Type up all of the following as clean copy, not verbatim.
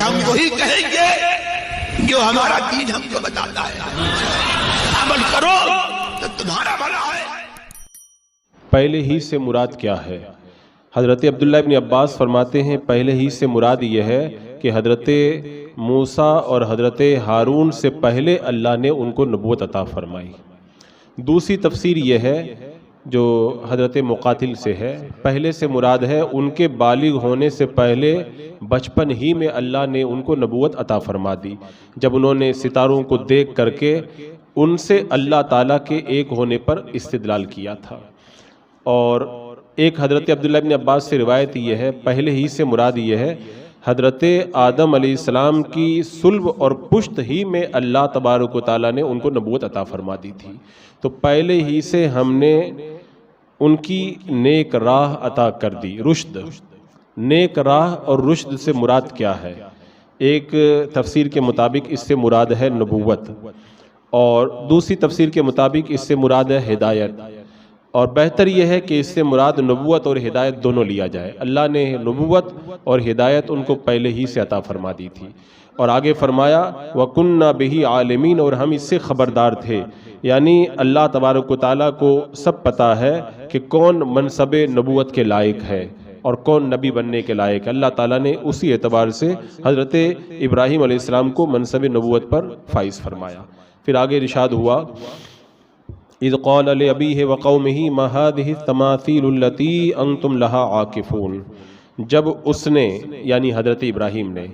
ہم وہی کہیں گے جو ہمارا دین ہم کو بتاتا ہے، عمل کرو تو تمہارا بھلا ہے۔ پہلے ہی سے مراد کیا ہے؟ حضرت عبداللہ ابن عباس فرماتے ہیں پہلے ہی سے مراد یہ ہے کہ حضرت موسیٰ اور حضرت ہارون سے پہلے اللہ نے ان کو نبوت عطا فرمائی۔ دوسری تفسیر یہ ہے جو حضرت مقاتل سے ہے، پہلے سے مراد ہے ان کے بالغ ہونے سے پہلے بچپن ہی میں اللہ نے ان کو نبوت عطا فرما دی، جب انہوں نے ستاروں کو دیکھ کر کے ان سے اللہ تعالیٰ کے ایک ہونے پر استدلال کیا تھا۔ اور ایک حضرت عبداللہ ابن عباس سے روایت یہ ہے پہلے ہی سے مراد یہ ہے حضرت آدم علیہ السلام کی صلب اور پشت ہی میں اللہ تبارک و تعالیٰ نے ان کو نبوت عطا فرما دی تھی، تو پہلے ہی سے ہم نے ان کی نیک راہ عطا کر دی۔ رشد، نیک راہ اور رشد سے مراد کیا ہے؟ ایک تفسیر کے مطابق اس سے مراد ہے نبوت، اور دوسری تفسیر کے مطابق اس سے مراد ہے ہدایت، اور بہتر یہ ہے کہ اس سے مراد نبوت اور ہدایت دونوں لیا جائے۔ اللہ نے نبوت اور ہدایت ان کو پہلے ہی سے عطا فرما دی تھی، اور آگے فرمایا وَكُنَّا بِهِ عَالِمِينَ، اور ہم اس سے خبردار تھے، یعنی اللہ تبارک و تعالیٰ کو سب پتہ ہے کہ کون منصب نبوت کے لائق ہے اور کون نبی بننے کے لائق ہے۔ اللہ تعالیٰ نے اسی اعتبار سے حضرت ابراہیم علیہ السلام کو منصب نبوت پر فائز فرمایا۔ پھر آگے ارشاد ہوا اِذْ قَالَ لِأَبِيهِ وَقَوْمِهِ مَا هَٰذِهِ التَّمَاثِيلُ الَّتِي أَنْتُمْ لَهَا عَاكِفُونَ، جب اس نے یعنی حضرت ابراہیم نے،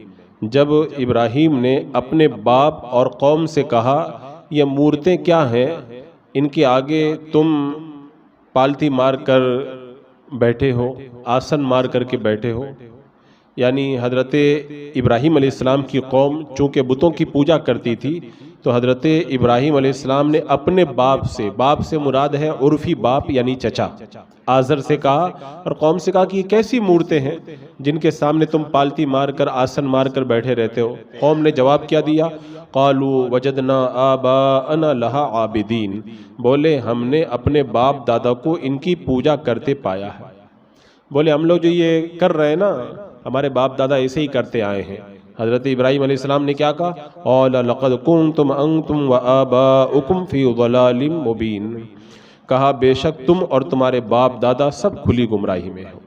جب ابراہیم نے اپنے باپ اور قوم سے کہا یہ مورتیں کیا ہیں، ان کے آگے تم پالتی مار کر بیٹھے ہو، آسن مار کر کے بیٹھے ہو، یعنی حضرت ابراہیم علیہ السلام کی قوم چونکہ بتوں کی پوجا کرتی تھی، تو حضرت ابراہیم علیہ السلام نے اپنے باپ سے مراد ہے عرفی باپ یعنی چچا، آزر سے کہا اور قوم سے کہا کہ یہ کیسی مورتیں ہیں جن کے سامنے تم پالتی مار کر آسن مار کر بیٹھے رہتے ہو؟ قوم نے جواب کیا دیا قالوا وجدنا آباءنا لها عابدین، بولے ہم نے اپنے باپ دادا کو ان کی پوجا کرتے پایا ہے۔ بولے ہم لوگ جو یہ کر رہے ہیں نا، ہمارے باپ دادا ایسے ہی کرتے آئے ہیں۔ حضرت ابراہیم علیہ السلام نے کیا کہا قال لقد کنتم انتم وآباؤکم فی ضلال مبین، کہا بے شک تم اور تمہارے باپ دادا سب کھلی گمراہی میں ہو۔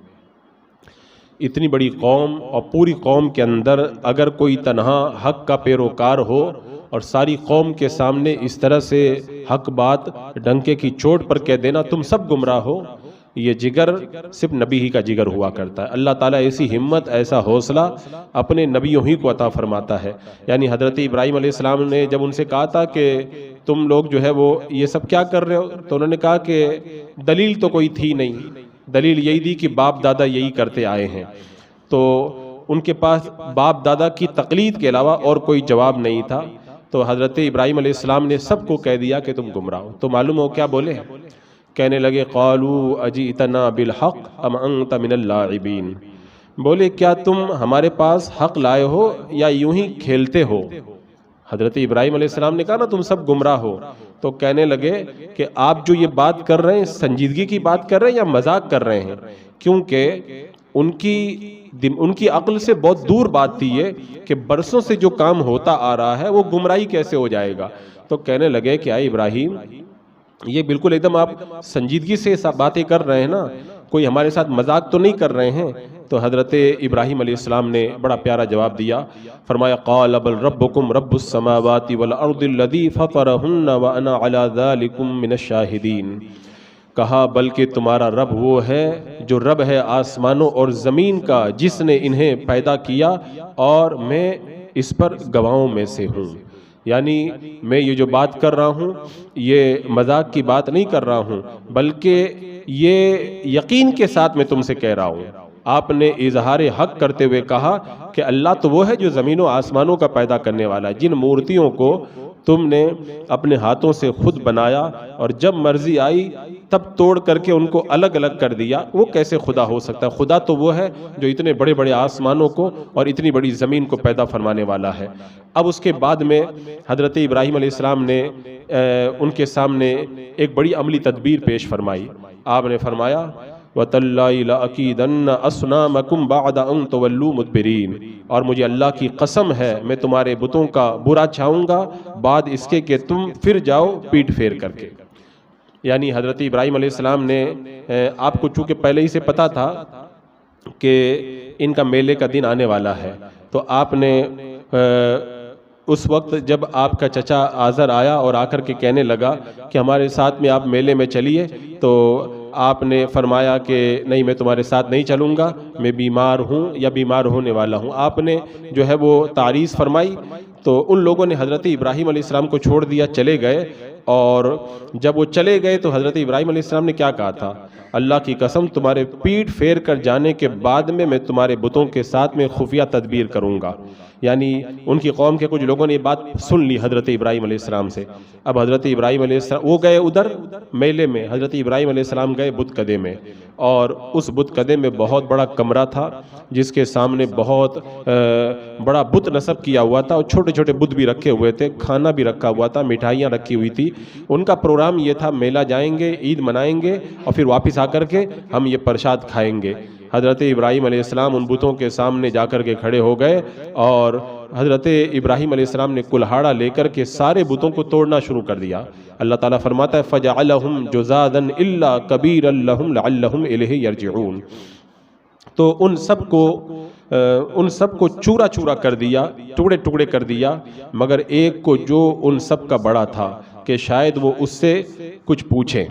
اتنی بڑی قوم اور پوری قوم کے اندر اگر کوئی تنہا حق کا پیروکار ہو اور ساری قوم کے سامنے اس طرح سے حق بات ڈنکے کی چوٹ پر کہہ دینا تم سب گمراہ ہو، یہ جگر صرف نبی ہی کا جگر ہوا کرتا ہے۔ اللہ تعالیٰ ایسی ہمت، ایسا حوصلہ اپنے نبیوں ہی کو عطا فرماتا ہے۔ یعنی حضرت ابراہیم علیہ السلام نے جب ان سے کہا تھا کہ تم لوگ جو ہے وہ یہ سب کیا کر رہے ہو، تو انہوں نے کہا کہ دلیل تو کوئی تھی نہیں، دلیل یہی تھی کہ باپ دادا یہی کرتے آئے ہیں، تو ان کے پاس باپ دادا کی تقلید کے علاوہ اور کوئی جواب نہیں تھا۔ تو حضرت ابراہیم علیہ السلام نے سب کو کہہ دیا کہ تم گمراہ ہو۔ تو معلوم ہو کیا بولے، کہنے لگے قالوا اجئتنا بالحق ام انت من اللاعبین، بولے کیا تم ہمارے پاس حق لائے ہو یا یوں ہی کھیلتے ہو؟ حضرت ابراہیم علیہ السلام نے کہا نا تم سب گمراہ ہو، تو کہنے لگے کہ آپ جو یہ بات کر رہے ہیں سنجیدگی کی بات کر رہے ہیں یا مذاق کر رہے ہیں؟ کیونکہ ان کی عقل سے بہت دور بات تھی یہ کہ برسوں سے جو کام ہوتا آ رہا ہے وہ گمراہی کیسے ہو جائے گا۔ تو کہنے لگے کہ اے ابراہیم یہ بالکل ایک دم آپ سنجیدگی سے باتیں کر رہے ہیں نا، کوئی ہمارے ساتھ مذاق تو نہیں کر رہے ہیں؟ تو حضرت ابراہیم علیہ السلام نے بڑا پیارا جواب دیا، فرمایا قال بل ربکم رب السماوات والارض الذی فطرہن وانا علی ذلکم من الشاہدین، کہا بلکہ تمہارا رب وہ ہے جو رب ہے آسمانوں اور زمین کا، جس نے انہیں پیدا کیا اور میں اس پر گواہوں میں سے ہوں۔ یعنی میں یہ جو بات کر رہا ہوں یہ مذاق کی بات نہیں کر رہا ہوں، بلکہ یہ یقین کے ساتھ میں تم سے کہہ رہا ہوں۔ آپ نے اظہار حق کرتے ہوئے کہا کہ اللہ تو وہ ہے جو زمین و آسمانوں کا پیدا کرنے والا ہے، جن مورتیوں کو تم نے اپنے ہاتھوں سے خود بنایا اور جب مرضی آئی تب توڑ کر کے ان کو الگ الگ کر دیا، وہ کیسے خدا ہو سکتا ہے؟ خدا تو وہ ہے جو اتنے بڑے بڑے آسمانوں کو اور اتنی بڑی زمین کو پیدا فرمانے والا ہے۔ اب اس کے بعد میں حضرت ابراہیم علیہ السلام نے ان کے سامنے ایک بڑی عملی تدبیر پیش فرمائی۔ آپ نے فرمایا وَتَاللَّهِ لَأَكِيدَنَّ أَصْنَامَكُمْ بَعْدَ أَن تُوَلُّوا مُدْبِرِينَ، اور مجھے اللہ کی قسم ہے میں تمہارے بتوں کا برا چاہوں گا بعد اس کے کہ تم پھر جاؤ پیٹ پھیر کر کے۔ یعنی حضرت ابراہیم علیہ السلام نے آپ کو چونکہ پہلے ہی سے پتا تھا کہ ان کا میلے کا دن آنے والا ہے، تو آپ نے اس وقت جب آپ کا چچا آزر آیا اور آ کر کے کہنے لگا کہ ہمارے ساتھ میں آپ میلے میں چلیے، تو آپ نے فرمایا کہ نہیں میں تمہارے ساتھ نہیں چلوں گا، میں بیمار ہوں یا بیمار ہونے والا ہوں۔ آپ نے جو ہے وہ تعریض فرمائی، تو ان لوگوں نے حضرت ابراہیم علیہ السلام کو چھوڑ دیا، چلے گئے۔ اور جب وہ چلے گئے تو حضرت ابراہیم علیہ السلام نے کیا کہا تھا؟ اللہ کی قسم تمہارے پیٹ پھیر کر جانے کے بعد میں تمہارے بتوں کے ساتھ میں خفیہ تدبیر کروں گا۔ یعنی ان کی قوم کے کچھ لوگوں نے یہ بات سن لی حضرت ابراہیم علیہ السلام سے۔ اب حضرت ابراہیم علیہ السلام وہ گئے ادھر میلے میں، حضرت ابراہیم علیہ السلام گئے بت کدے میں، اور اس بت کدے میں بہت بڑا کمرہ تھا جس کے سامنے بہت بڑا بت نصب کیا ہوا تھا، اور چھوٹے چھوٹے بت بھی رکھے ہوئے تھے، کھانا بھی رکھا ہوا تھا، مٹھائیاں رکھی ہوئی تھی۔ ان کا پروگرام یہ تھا میلہ جائیں گے، عید منائیں گے، اور پھر واپس آ کر کے ہم یہ پرشاد کھائیں گے۔ حضرت ابراہیم علیہ السلام ان بتوں کے سامنے جا کر کے کھڑے ہو گئے، اور حضرت ابراہیم علیہ السلام نے کلہاڑا لے کر کے سارے بتوں کو توڑنا شروع کر دیا۔ اللہ تعالیٰ فرماتا ہے فَجَعَلَهُمْ جُذَاذًا إِلَّا كَبِيرًا لَهُمْ لَعَلَّهُمْ إِلَيْهِ يَرْجِعُونَ، تو ان سب کو چورا چورا کر دیا، ٹکڑے ٹکڑے کر دیا، مگر ایک کو جو ان سب کا بڑا تھا کہ شاید وہ اس سے کچھ پوچھیں۔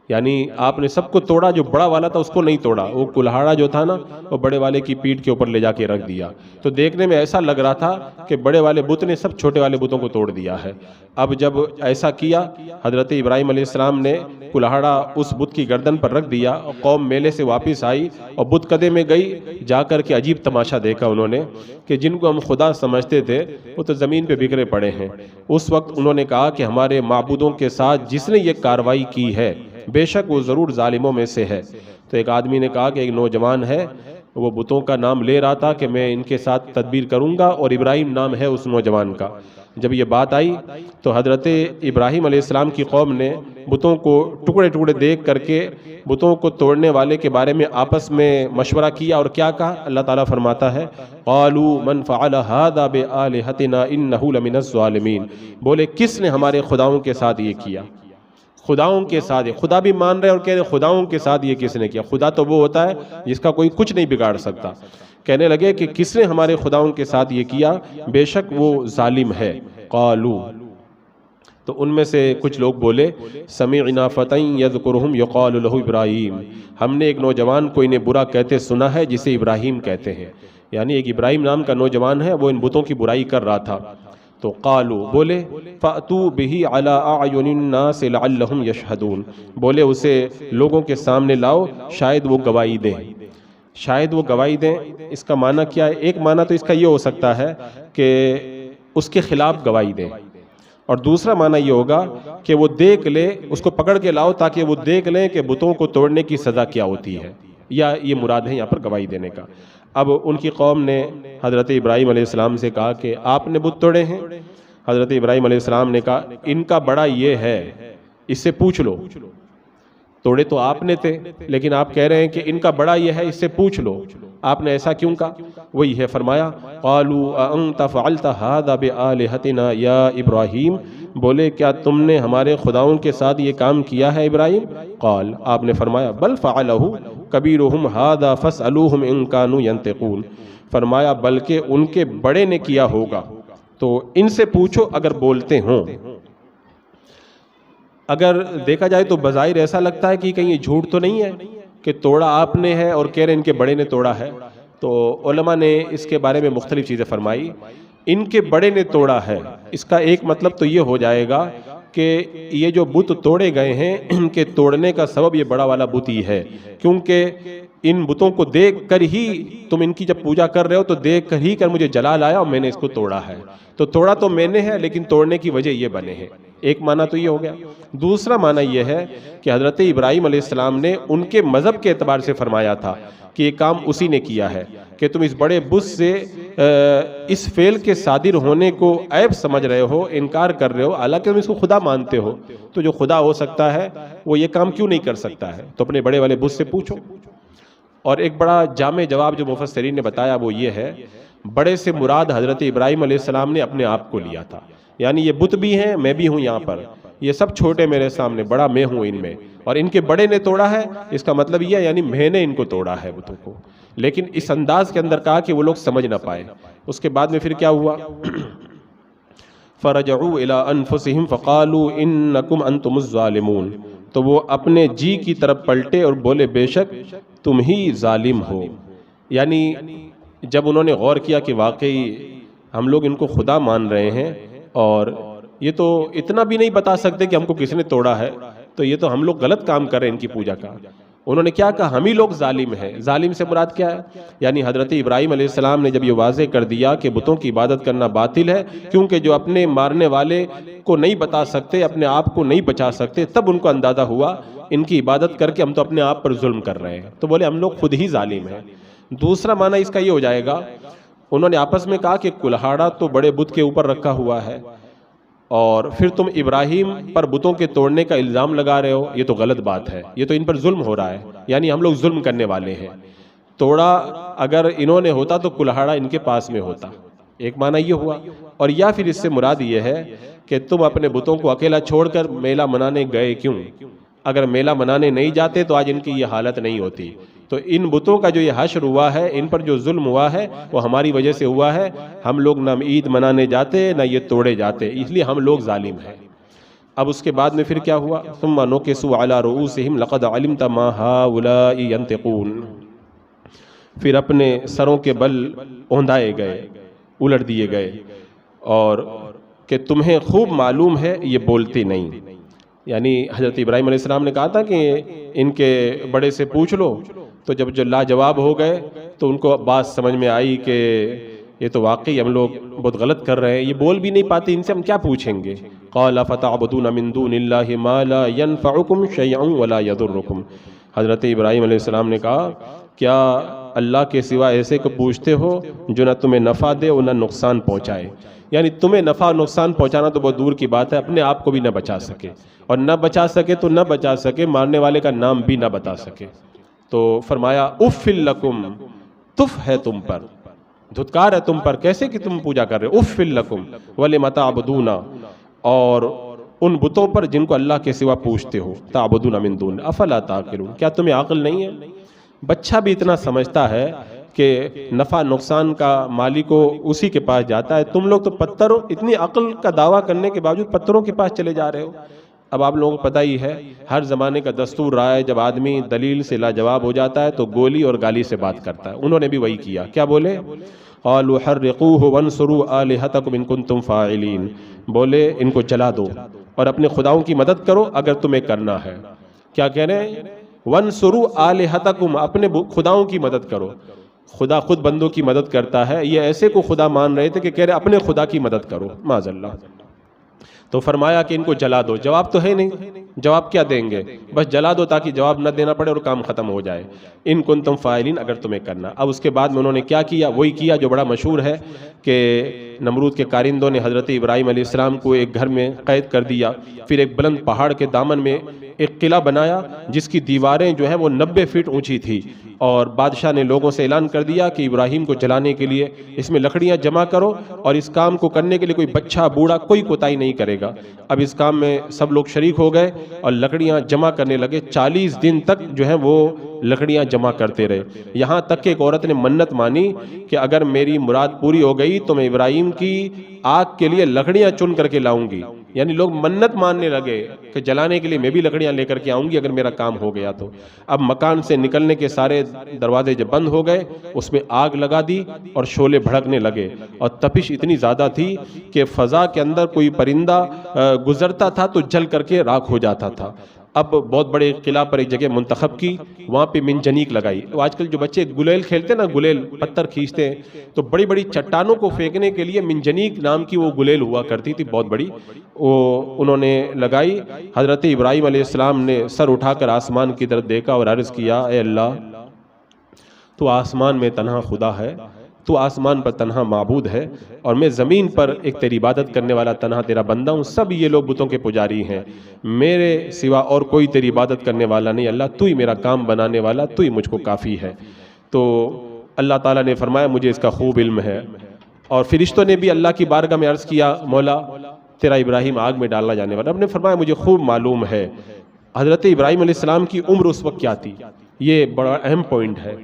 یعنی آپ نے سب کو توڑا، جو بڑا والا تھا اس کو نہیں توڑا، وہ کلہاڑا جو تھا نا وہ بڑے والے کی پیٹھ کے اوپر لے جا کے رکھ دیا، تو دیکھنے میں ایسا لگ رہا تھا کہ بڑے والے بت نے سب چھوٹے والے بتوں کو توڑ دیا ہے۔ اب جب ایسا کیا حضرت ابراہیم علیہ السلام نے کلہاڑا اس بت کی گردن پر رکھ دیا، اور قوم میلے سے واپس آئی اور بت کدے میں گئی، جا کر کے عجیب تماشا دیکھا انہوں نے کہ جن کو ہم خدا سمجھتے تھے وہ تو زمین پہ بکھرے پڑے ہیں۔ اس وقت انہوں نے کہا کہ ہمارے معبودوں کے ساتھ جس نے یہ کارروائی کی ہے بے شک وہ ضرور ظالموں میں سے ہے۔ تو ایک آدمی نے کہا کہ ایک نوجوان ہے، وہ بتوں کا نام لے رہا تھا کہ میں ان کے ساتھ تدبیر کروں گا، اور ابراہیم نام ہے اس نوجوان کا۔ جب یہ بات آئی تو حضرت ابراہیم علیہ السلام کی قوم نے بتوں کو ٹکڑے ٹکڑے دیکھ کر کے بتوں کو توڑنے والے کے بارے میں آپس میں مشورہ کیا، اور کیا کہا؟ اللہ تعالیٰ فرماتا ہے قالوا من فعل هذا بآلهتنا انه لمن الظالمین، بولے کس نے ہمارے خداؤں کے ساتھ یہ کیا؟ خداؤں کے ساتھ، خدا بھی مان رہے اور کہہ رہے خداؤں کے ساتھ یہ کس نے کیا؟ خدا تو وہ ہوتا ہے جس کا کوئی کچھ نہیں بگاڑ سکتا۔ کہنے لگے کہ کس نے ہمارے خداؤں کے ساتھ یہ کیا؟ بے شک وہ ظالم ہے۔ قالو، تو ان میں سے کچھ لوگ بولے سمعنا فتى يذكرهم يقال له ابراہیم، ہم نے ایک نوجوان کو انہیں برا کہتے سنا ہے جسے ابراہیم کہتے ہیں۔ یعنی ایک ابراہیم نام کا نوجوان ہے، وہ ان بتوں کی برائی کر رہا تھا۔ تو قالو، بولے فَأْتُوا بِهِ عَلَىٰ أَعْيُنِ النَّاسِ لَعَلَّهُمْ يَشْهَدُونَ، بولے اسے لوگوں کے سامنے لاؤ شاید وہ گواہی دیں، شاید وہ گواہی دیں۔ اس کا معنی کیا ہے؟ ایک معنی تو اس کا یہ ہو سکتا ہے کہ اس کے خلاف گواہی دیں، اور دوسرا معنی یہ ہوگا کہ وہ دیکھ لے، اس کو پکڑ کے لاؤ تاکہ وہ دیکھ لیں کہ بتوں کو توڑنے کی سزا کیا ہوتی ہے، یا یہ مراد ہے یہاں پر گواہی دینے کا۔ اب ان کی قوم نے حضرت ابراہیم علیہ السلام سے کہا کہ آپ نے بت توڑے ہیں؟ حضرت ابراہیم علیہ السلام نے کہا ان کا بڑا یہ ہے، اس سے پوچھ لو، توڑے تو آپ نے تھے لیکن آپ کہہ رہے ہیں کہ ان کا بڑا یہ ہے، اس سے پوچھ لو آپ نے ایسا کیوں کہا؟ وہی ہے فرمایا قالوا اانت فعلت هذا بآلهتنا یا ابراہیم، بولے کیا تم نے ہمارے خداؤں کے ساتھ یہ کام کیا ہے ابراہیم؟ قال، آپ نے فرمایا بل فعلہ کبیرہم هذا فاسألوہم ان كانوا ينطقون، فرمایا بلکہ ان کے بڑے نے کیا ہوگا تو ان سے پوچھو اگر بولتے ہوں۔ اگر دیکھا جائے تو بظاہر ایسا لگتا ہے کہ کہیں یہ جھوٹ تو نہیں ہے کہ توڑا آپ نے ہے اور کہہ رہے ان کے بڑے نے توڑا ہے۔ تو علماء نے اس کے بارے میں مختلف چیزیں فرمائی۔ ان کے بڑے نے توڑا ہے، اس کا ایک مطلب تو یہ ہو جائے گا کہ یہ جو بت توڑے گئے ہیں ان کے توڑنے کا سبب یہ بڑا والا بت ہی ہے، کیونکہ ان بتوں کو دیکھ کر ہی تم ان کی جب پوجا کر رہے ہو تو دیکھ کر ہی کر مجھے جلال آیا اور میں نے اس کو توڑا ہے۔ تو توڑا تو میں نے ہے لیکن توڑنے کی وجہ یہ بنے ہیں۔ ایک معنی تو یہ ہو گیا۔ دوسرا معنی یہ ہے کہ حضرت ابراہیم علیہ السلام نے ان کے مذہب کے اعتبار سے فرمایا تھا کہ یہ کام اسی نے کیا ہے کہ تم اس بڑے بت سے اس فعل کے صادر ہونے کو عیب سمجھ رہے ہو، انکار کر رہے ہو، حالانکہ تم اس کو خدا مانتے ہو، تو جو خدا ہو سکتا ہے وہ یہ کام کیوں نہیں کر سکتا ہے؟ تو اپنے بڑے والے بت سے پوچھو۔ اور ایک بڑا جامع جواب جو مفسرین نے بتایا وہ یہ ہے، بڑے سے مراد حضرت ابراہیم علیہ السلام نے اپنے آپ کو لیا تھا، یعنی یہ بت بھی ہیں، میں بھی ہوں یہاں پر، یہ سب چھوٹے میرے سامنے، بڑا میں ہوں ان میں، اور ان کے بڑے نے توڑا ہے، اس کا مطلب یہ ہے یعنی میں نے ان کو توڑا ہے بتوں کو، لیکن اس انداز کے اندر کہا کہ وہ لوگ سمجھ نہ پائے۔ اس کے بعد میں پھر کیا ہوا؟ فَرَجَعُوا إِلَىٰ أَنفُسِهِمْ فَقَالُوا إِنَّكُمْ أَنْتُمُ الظَّالِمُونَ، تو وہ اپنے جی کی طرف پلٹے اور بولے بے شک تم ہی ظالم ہو۔ یعنی جب انہوں نے غور کیا کہ واقعی ہم لوگ ان کو خدا مان رہے ہیں اور یہ تو اتنا بھی نہیں بتا سکتے کہ ہم کو کس نے توڑا ہے، تو یہ تو ہم لوگ غلط کام کر رہے ہیں ان کی پوجا کا۔ انہوں نے کیا کہا؟ ہم ہی لوگ ظالم ہیں۔ ظالم سے مراد کیا ہے؟ یعنی حضرت ابراہیم علیہ السلام نے جب یہ واضح کر دیا کہ بتوں کی عبادت کرنا باطل ہے، کیونکہ جو اپنے مارنے والے کو نہیں بتا سکتے، اپنے آپ کو نہیں بچا سکتے، تب ان کو اندازہ ہوا ان کی عبادت کر کے ہم تو اپنے آپ پر ظلم کر رہے ہیں، تو بولے ہم لوگ خود ہی ظالم ہیں۔ دوسرا معنی اس کا یہ ہو جائے گا، انہوں نے آپس میں کہا کہ کلہاڑا تو بڑے بت کے اوپر رکھا ہوا ہے اور پھر تم ابراہیم پر بتوں کے توڑنے کا الزام لگا رہے ہو، یہ تو غلط بات ہے، یہ تو ان پر ظلم ہو رہا ہے، یعنی ہم لوگ ظلم کرنے والے ہیں۔ توڑا اگر انہوں نے ہوتا تو کلہاڑا ان کے پاس میں ہوتا، ایک معنی یہ ہوا۔ اور یا پھر اس سے مراد یہ ہے کہ تم اپنے بتوں کو اکیلا چھوڑ کر میلہ منانے گئے کیوں؟ اگر میلہ منانے نہیں جاتے تو آج ان کی یہ حالت نہیں ہوتی۔ تو ان بتوں کا جو یہ حشر ہوا ہے، ان پر جو ظلم ہوا ہے وہ ہماری وجہ سے ہوا ہے، ہم لوگ نہ عید منانے جاتے نہ یہ توڑے جاتے، اس لیے ہم لوگ ظالم ہیں۔ اب اس کے بعد میں پھر کیا ہوا؟ ثم نکسوا علی رؤوسہم لقد علمت ما ہؤلاء ینطقون، پھر اپنے سروں کے بل اوندائے گئے، الٹ دیے گئے، اور کہ تمہیں خوب معلوم ہے یہ بولتے نہیں۔ یعنی حضرت ابراہیم علیہ السلام نے کہا تھا کہ ان کے بڑے سے پوچھ لو، تو جب جو لاجواب ہو گئے تو ان کو بات سمجھ میں آئی کہ یہ تو واقعی ہم لوگ بہت غلط کر رہے ہیں، یہ بول بھی نہیں پاتے، ان سے ہم کیا پوچھیں گے؟ قال فتعبدون من دون اللہ ما لا ينفعکم شیئا ولا یضرکم، حضرت ابراہیم علیہ السلام نے کہا کیا اللہ کے سوا ایسے کو پوچھتے ہو جو نہ تمہیں نفع دے اور نہ نقصان پہنچائے؟ یعنی تمہیں نفع اور نقصان پہنچانا تو بہت دور کی بات ہے، اپنے آپ کو بھی نہ بچا سکے، اور نہ بچا سکے تو نہ بچا سکے، مارنے والے کا نام بھی نہ بتا سکے۔ تو فرمایا اف لکم، تف ہے تم پر، دھتکار ہے تم پر، کیسے کہ تم پوجا کر رہے ہو، اف لکم ولم تعبدون، اور ان بتوں پر جن کو اللہ کے سوا پوچھتے ہو، تعبدون من دون افلا تعقلون، کیا تمہیں عقل نہیں ہے؟ بچہ بھی اتنا سمجھتا ہے کہ نفع نقصان کا مالک کو اسی کے پاس جاتا ہے، تم لوگ تو پتھروں، اتنی عقل کا دعویٰ کرنے کے باوجود پتھروں کے پاس چلے جا رہے ہو۔ اب آپ لوگوں کو پتہ ہی ہے ہر زمانے کا دستور رہا ہے، جب آدمی دلیل سے لاجواب ہو جاتا ہے تو گولی اور گالی سے بات کرتا ہے، انہوں نے بھی وہی کیا، کیا بولے؟ قالوا حرقوه وانصروا آلهتكم ان كنتم فاعلین، بولے ان کو جلا دو اور اپنے خداؤں کی مدد کرو اگر تمہیں کرنا ہے۔ کیا کہہ رہے ہیں؟ وانصروا آلهتكم، اپنے خداؤں کی مدد کرو۔ خدا خود بندوں کی مدد کرتا ہے، یہ ایسے کو خدا مان رہے تھے کہ کہہ رہے اپنے خدا کی مدد کرو، معاذ اللہ۔ تو فرمایا کہ ان کو جلا دو، جواب تو ہے نہیں، جواب کیا دیں گے؟ بس جلا دو تاکہ جواب نہ دینا پڑے اور کام ختم ہو جائے، ان کنتم فاعلین، اگر تمہیں کرنا۔ اب اس کے بعد میں انہوں نے کیا کیا؟ وہی کیا جو بڑا مشہور ہے کہ نمرود کے کارندوں نے حضرت ابراہیم علیہ السلام کو ایک گھر میں قید کر دیا، پھر ایک بلند پہاڑ کے دامن میں ایک قلعہ بنایا جس کی دیواریں جو ہیں وہ 90 فٹ اونچی تھی، اور بادشاہ نے لوگوں سے اعلان کر دیا کہ ابراہیم کو جلانے کے لیے اس میں لکڑیاں جمع کرو، اور اس کام کو کرنے کے لیے کوئی بچہ بوڑھا کوئی کوتاہی نہیں کرے گا۔ اب اس کام میں سب لوگ شریک ہو گئے اور لکڑیاں جمع کرنے لگے، 40 دن تک جو ہے وہ لکڑیاں جمع کرتے رہے، یہاں تک کہ ایک عورت نے منت مانی کہ اگر میری مراد پوری ہو گئی تو میں ابراہیم کی آگ کے لیے لکڑیاں چن کر کے لاؤں گی۔ یعنی لوگ منت ماننے لگے کہ جلانے کے لیے میں بھی لکڑیاں لے کر کے آؤں گی اگر میرا کام ہو گیا تو۔ اب مکان سے نکلنے کے سارے دروازے جب بند ہو گئے، اس میں آگ لگا دی اور شعلے بھڑکنے لگے، اور تپش اتنی زیادہ تھی کہ فضا کے اندر کوئی پرندہ گزرتا تھا تو جل کر کے راکھ ہو جاتا تھا، اب بہت بڑے قلعہ پر ایک جگہ منتخب کی، وہاں پہ منجنیق لگائی۔ آج کل جو بچے گلیل کھیلتے ہیں نا، گلیل پتھر کھینچتے ہیں، تو بڑی بڑی چٹانوں کو پھینکنے کے لیے منجنیق نام کی وہ گلیل ہوا کرتی تھی بہت بڑی، وہ انہوں نے لگائی۔ حضرت ابراہیم علیہ السلام نے سر اٹھا کر آسمان کی طرف دیکھا اور عرض کیا، اے اللہ تو آسمان میں تنہا خدا ہے، تو آسمان پر تنہا معبود ہے، اور میں زمین پر ایک تیری عبادت کرنے والا تنہا تیرا بندہ ہوں، سب یہ لوگ بتوں کے پجاری ہیں، میرے سوا اور کوئی تیری عبادت کرنے والا نہیں، اللہ تو ہی میرا کام بنانے والا، تو ہی مجھ کو کافی ہے۔ تو اللہ تعالیٰ نے فرمایا مجھے اس کا خوب علم ہے، اور فرشتوں نے بھی اللہ کی بارگاہ میں عرض کیا، مولا تیرا ابراہیم آگ میں ڈالا جانے والا، اب نے فرمایا مجھے خوب معلوم ہے۔ حضرت ابراہیم علیہ السلام کی عمر اس وقت کیا تھی، یہ بڑا اہم پوائنٹ ہے۔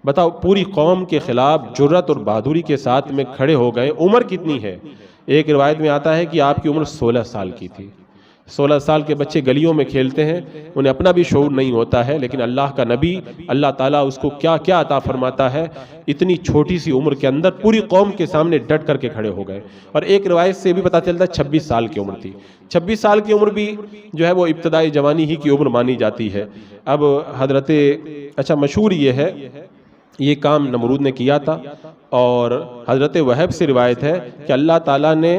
بتاؤ، پوری قوم کے خلاف جرأت اور بہادری کے ساتھ میں کھڑے ہو گئے۔ عمر کتنی ہے؟ ایک روایت میں آتا ہے کہ آپ کی عمر 16 سال کی تھی۔ 16 سال کے بچے گلیوں میں کھیلتے ہیں، انہیں اپنا بھی شعور نہیں ہوتا ہے، لیکن اللہ کا نبی، اللہ تعالیٰ اس کو کیا کیا عطا فرماتا ہے، اتنی چھوٹی سی عمر کے اندر پوری قوم کے سامنے ڈٹ کر کے کھڑے ہو گئے۔ اور ایک روایت سے بھی پتہ چلتا ہے 26 سال کی عمر تھی۔ 26 سال کی عمر بھی جو ہے وہ ابتدائی جوانی ہی کی عمر مانی جاتی ہے۔ اب مشہور یہ ہے، یہ کام نمرود نے کیا تھا، اور حضرت وہب سے روایت ہے کہ اللہ تعالیٰ نے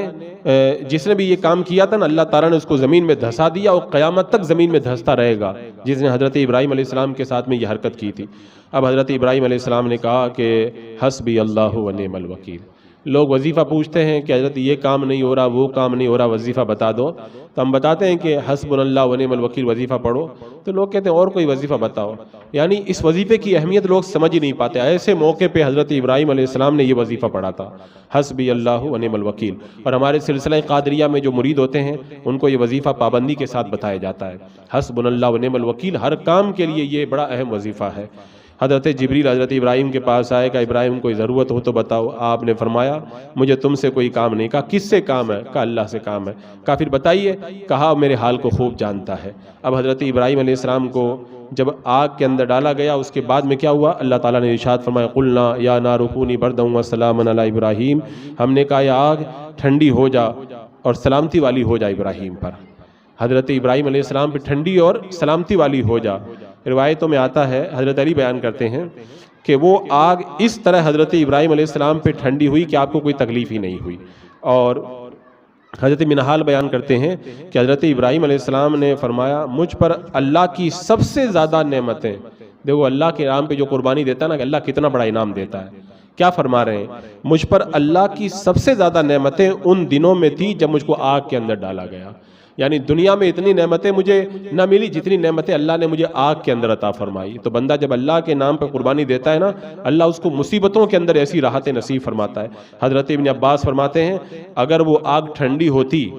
جس نے بھی یہ کام کیا تھا نا، اللہ تعالیٰ نے اس کو زمین میں دھسا دیا، اور قیامت تک زمین میں دھستا رہے گا، جس نے حضرت ابراہیم علیہ السلام کے ساتھ میں یہ حرکت کی تھی۔ اب حضرت ابراہیم علیہ السلام نے کہا کہ حسبی اللہ و نعم الوکیل۔ لوگ وظیفہ پوچھتے ہیں کہ حضرت یہ کام نہیں ہو رہا، وہ کام نہیں ہو رہا، وظیفہ بتا دو، تو ہم بتاتے ہیں کہ حسبنا اللہ و نعم الوکیل وظیفہ پڑھو، تو لوگ کہتے ہیں اور کوئی وظیفہ بتاؤ۔ یعنی اس وظیفے کی اہمیت لوگ سمجھ ہی نہیں پاتے۔ ایسے موقع پہ حضرت ابراہیم علیہ السلام نے یہ وظیفہ پڑھا تھا، حسبی اللہ و نعم الوکیل۔ اور ہمارے سلسلہ قادریہ میں جو مرید ہوتے ہیں ان کو یہ وظیفہ پابندی کے ساتھ بتایا جاتا ہے، حسبنا اللہ و نعم الوکیل، ہر کام کے لیے یہ بڑا اہم وظیفہ ہے۔ حضرت جبریل حضرت ابراہیم کے پاس آئے، کہا ابراہیم کوئی ضرورت ہو تو بتاؤ۔ آپ نے فرمایا مجھے تم سے کوئی کام نہیں۔ کہا کس سے کام ہے؟ کہا اللہ سے کام ہے۔ کہا پھر بتائیے۔ کہا میرے حال کو خوب جانتا ہے۔ اب حضرت ابراہیم علیہ السلام کو جب آگ کے اندر ڈالا گیا، اس کے بعد میں کیا ہوا؟ اللہ تعالیٰ نے ارشاد فرمایا، قلنا یا نار کونی بردا وسلاما علی ابراہیم، ہم نے کہا یا آگ ٹھنڈی ہو جا اور سلامتی والی ہو جا ابراہیم پر، حضرت ابراہیم علیہ السلام پہ ٹھنڈی اور سلامتی والی ہو جا۔ روایتوں میں آتا ہے، حضرت علی بیان کرتے ہیں کہ وہ آگ اس طرح حضرت ابراہیم علیہ السلام پہ ٹھنڈی ہوئی کہ آپ کو کوئی تکلیف ہی نہیں ہوئی۔ اور حضرت منہال بیان کرتے ہیں کہ حضرت ابراہیم علیہ السلام نے فرمایا مجھ پر اللہ کی سب سے زیادہ نعمتیں، دیکھو اللہ کے نام پہ جو قربانی دیتا ہے نا، کہ اللہ کتنا بڑا انعام دیتا ہے، کیا فرما رہے ہیں؟ مجھ پر اللہ کی سب سے زیادہ نعمتیں ان دنوں میں تھی جب مجھ کو آگ کے اندر ڈالا گیا۔ یعنی دنیا میں اتنی نعمتیں مجھے نہ ملی جتنی نعمتیں اللہ نے مجھے آگ کے اندر عطا فرمائی۔ تو بندہ جب اللہ کے نام پر قربانی دیتا ہے نا، اللہ اس کو مصیبتوں کے اندر ایسی راحتیں نصیب فرماتا ہے۔ حضرت ابن عباس فرماتے ہیں اگر وہ آگ ٹھنڈی ہوتی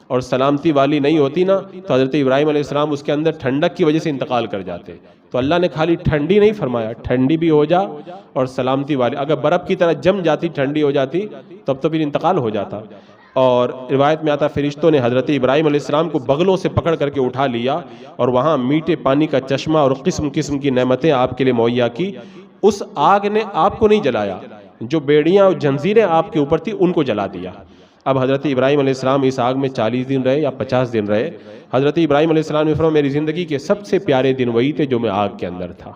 اور سلامتی والی نہیں ہوتی نا، تو حضرت ابراہیم علیہ السلام اس کے اندر ٹھنڈک کی وجہ سے انتقال کر جاتے۔ تو اللہ نے خالی ٹھنڈی نہیں فرمایا، ٹھنڈی بھی ہو جا اور سلامتی والی، اگر برف کی طرح جم جاتی، ٹھنڈی ہو جاتی، تب تو پھر انتقال ہو جاتا۔ اور روایت میں آتا فرشتوں نے حضرت ابراہیم علیہ السلام کو بغلوں سے پکڑ کر کے اٹھا لیا، اور وہاں میٹھے پانی کا چشمہ اور قسم قسم کی نعمتیں آپ کے لیے مہیا کی۔ اس آگ نے آپ کو نہیں جلایا، جو بیڑیاں اور جنزیریں آپ کے اوپر تھی ان کو جلا دیا۔ اب حضرت ابراہیم علیہ السلام اس آگ میں 40 دن رہے یا 50 دن رہے۔ حضرت ابراہیم علیہ السلام نے فرمایا میری زندگی کے سب سے پیارے دن وہی تھے جو میں آگ کے اندر تھا،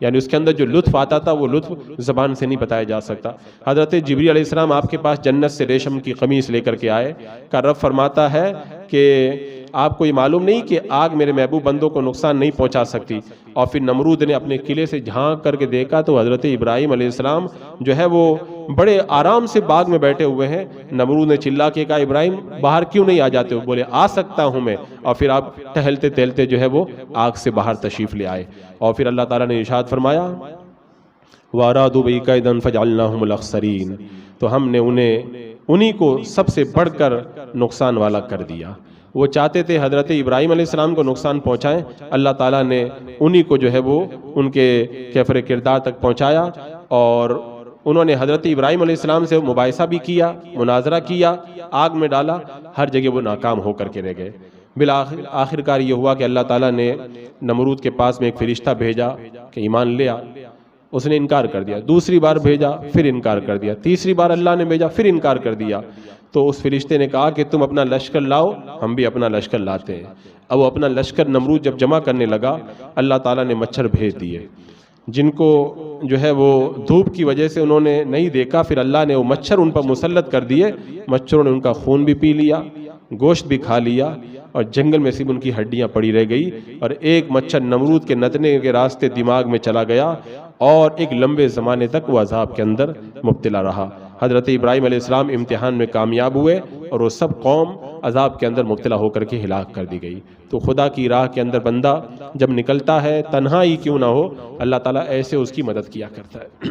یعنی اس کے اندر جو لطف آتا تھا وہ لطف زبان سے نہیں بتایا جا سکتا۔ حضرت جبریل علیہ السلام آپ کے پاس جنت سے ریشم کی قمیص لے کر کے آئے، کہ رب فرماتا ہے کہ آپ کو یہ معلوم نہیں کہ آگ میرے محبوب بندوں کو نقصان نہیں پہنچا سکتی۔ اور پھر نمرود نے اپنے قلعے سے جھانک کر کے دیکھا تو حضرت ابراہیم علیہ السلام جو ہے وہ بڑے آرام سے باغ میں بیٹھے ہوئے ہیں۔ نمرود نے چلا کے کہا ابراہیم باہر کیوں نہیں آ جاتے ہو؟ بولے آ سکتا ہوں میں۔ اور پھر آپ ٹہلتے ٹہلتے جو ہے وہ آگ سے باہر تشریف لے آئے، اور پھر اللہ تعالیٰ نے ارشاد فرمایا وَأَرَادُوا بِكَ كَيْدًا فَجَعَلْنَاهُمُ الْأَخْسَرِينَ، تو ہم نے انہی کو سب سے بڑھ کر نقصان والا کر دیا۔ وہ چاہتے تھے حضرت ابراہیم علیہ السلام کو نقصان پہنچائیں، اللہ تعالیٰ نے انہی کو جو ہے وہ ان کے کیفر کردار تک پہنچایا، اور انہوں نے حضرت ابراہیم علیہ السلام سے مباحثہ بھی کیا، مناظرہ کیا، آگ میں ڈالا، ہر جگہ وہ ناکام ہو کر کے رہ گئے۔ آخرکار یہ ہوا کہ اللہ تعالیٰ نے نمرود کے پاس میں ایک فرشتہ بھیجا کہ ایمان لے آ، اس نے انکار کر دیا۔ دوسری بار بھیجا، پھر انکار کر دیا۔ تیسری بار اللہ نے بھیجا، پھر انکار کر دیا۔ تو اس فرشتے نے کہا کہ تم اپنا لشکر لاؤ، ہم بھی اپنا لشکر لاتے ہیں۔ اب وہ اپنا لشکر نمرود جب جمع کرنے لگا، اللہ تعالیٰ نے مچھر بھیج دیے جن کو جو ہے وہ دھوپ کی وجہ سے انہوں نے نہیں دیکھا، پھر اللہ نے وہ مچھر ان پر مسلط کر دیے، مچھروں نے ان کا خون بھی پی لیا، گوشت بھی کھا لیا، اور جنگل میں صرف ان کی ہڈیاں پڑی رہ گئی، اور ایک مچھر نمرود کے نتنے کے راستے دماغ میں چلا گیا، اور ایک لمبے زمانے تک وہ عذاب کے اندر مبتلا رہا۔ حضرت ابراہیم علیہ السلام امتحان میں کامیاب ہوئے، اور وہ سب قوم عذاب کے اندر مبتلا ہو کر کے ہلاک کر دی گئی۔ تو خدا کی راہ کے اندر بندہ جب نکلتا ہے، تنہا ہی کیوں نہ ہو، اللہ تعالیٰ ایسے اس کی مدد کیا کرتا ہے۔